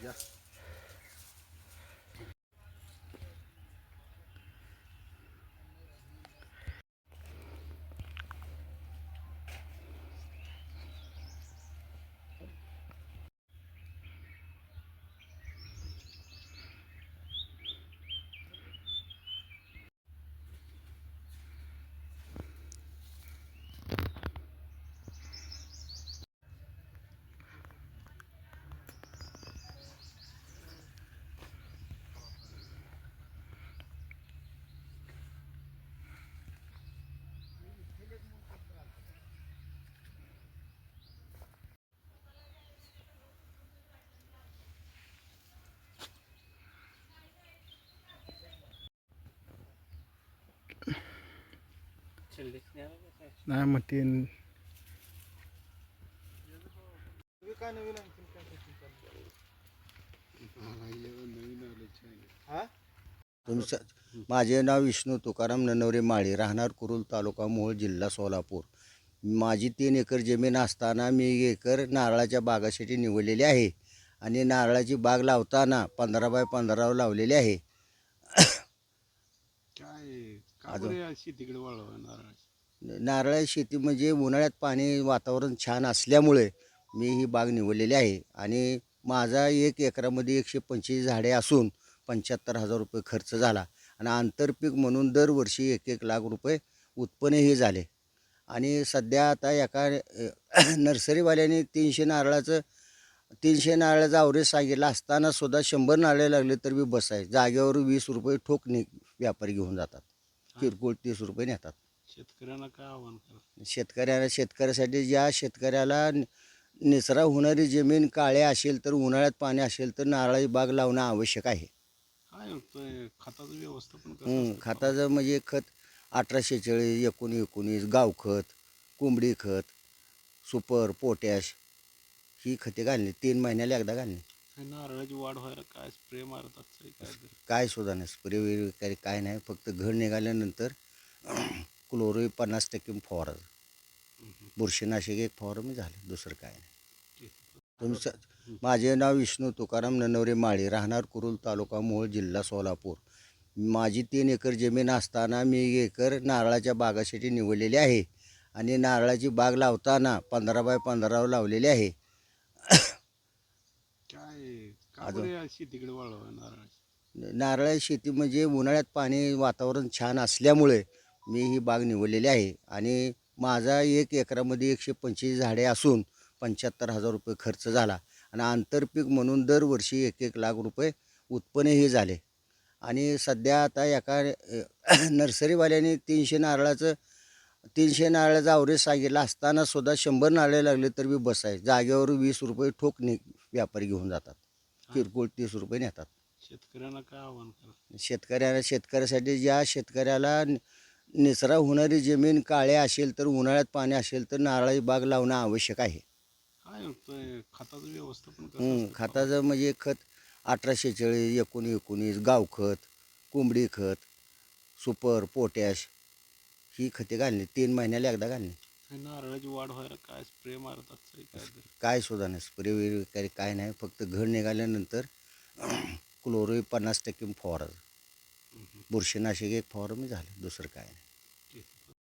या. नाही मग ते काय नवीन आणखीन काय हा? माझे नाव विष्णू तुकाराम ननवरे माळी, राहणार कुरुल, तालुका मोहोळ, जिल्हा सोलापूर. माझी 3 एकर जमीन असताना मी 1 एकर नारळाच्या बागासाठी निवडलेली आहे आणि नारळाची बाग लावताना 15 बाय 15 लावलेली आहे. शेतीकडे वळवा नारळाची शेती म्हणजे उन्हाळ्यात पाणी वातावरण छान असल्यामुळे मी ही बाग निवडलेली आहे आणि माझा 1 एकरामध्ये 125 झाडे असून 75,000 रुपये खर्च झाला आणि आंतरपीक म्हणून दरवर्षी 1-1 लाख रुपये उत्पन्नही झाले. आणि सध्या आता एका नर्सरीवाल्याने 300 नारळाचं ॲव्हरेज सांगितलं असताना सुद्धा 100 नारळे लागले तर बी बस आहे. जागेवर 20 रुपये ठोक व्यापारी घेऊन जातात. किरकोळ 30 रुपये नेतात. शेतकऱ्यांना काय आव्हान करा? शेतकऱ्यासाठी ज्या शेतकऱ्याला निचरा होणारी जमीन काळ्या असेल तर उन्हाळ्यात पाणी असेल तर नारळाची बाग लावणं आवश्यक आहे. काय होतंय खताचं व्यवस्थापन कसं? खताचं म्हणजे खत 1840, 1919, गावखत, कोंबडी खत, सुपर, पोटॅश ही खते घालणे 3 महिन्याला एकदा घालणे. नारळाची वाढ व्हायला काय स्प्रे मारतात काय? काय सुद्धा नाही स्प्रे वगैरे काय नाही. फक्त घड निघाल्यानंतर क्लोरो 50% फवारायचं. बुरशीनाशक 1 फवारणी झालं, दुसरं काय नाही. माझे नाव विष्णू तुकाराम ननवरे माळी, राहणार कुरुल, तालुका मोहोळ, जिल्हा सोलापूर. माझी 3 एकर जमीन असताना मी 1 एकर नारळाच्या बागासाठी निवडलेली आहे आणि नारळाची बाग लावताना 15 बाय 15 लावलेली आहे. शेतीकडे वळवा नारळ? नारळाची शेती म्हणजे उन्हाळ्यात पाणी वातावरण छान असल्यामुळे मी ही बाग निवडलेली आहे आणि माझा 1 एकरामध्ये 125 झाडे असून 75,000 रुपये खर्च झाला आणि आंतरपीक म्हणून दरवर्षी 1-1 लाख रुपये उत्पन्नही झाले. आणि सध्या आता एका नर्सरीवाल्याने 300 नारळाचं ॲव्हरेज सांगितलं असताना सुद्धा 100 नारळे लागले तर बी बस आहे. जागेवर 20 रुपये ठोक व्यापारी घेऊन जातात. किरकोळ 30 रुपये नेतात. शेतकऱ्यांना काय आव्हान करा? शेतकऱ्यासाठी ज्या शेतकऱ्याला निचरा होणारी जमीन काळ्या असेल तर उन्हाळ्यात पाणी असेल तर नारळाची बाग लावणं आवश्यक आहे. काय होतंय खताचं व्यवस्थापन कसं? खताचं म्हणजे खत 1840, 1919, गावखत, कोंबडी खत, सुपर, पोटॅश ही खते घालणे 3 महिन्याला एकदा घालणे. नारळाची वाढ व्हायला काय स्प्रे मारतात काय? काय सुद्धा नाही स्प्रे वगैरे काय नाही. फक्त घड निघाल्यानंतर क्लोरो 50% फवारायचं. बुरशीनाशक 1 फवारणी झालं, दुसरं काय नाही.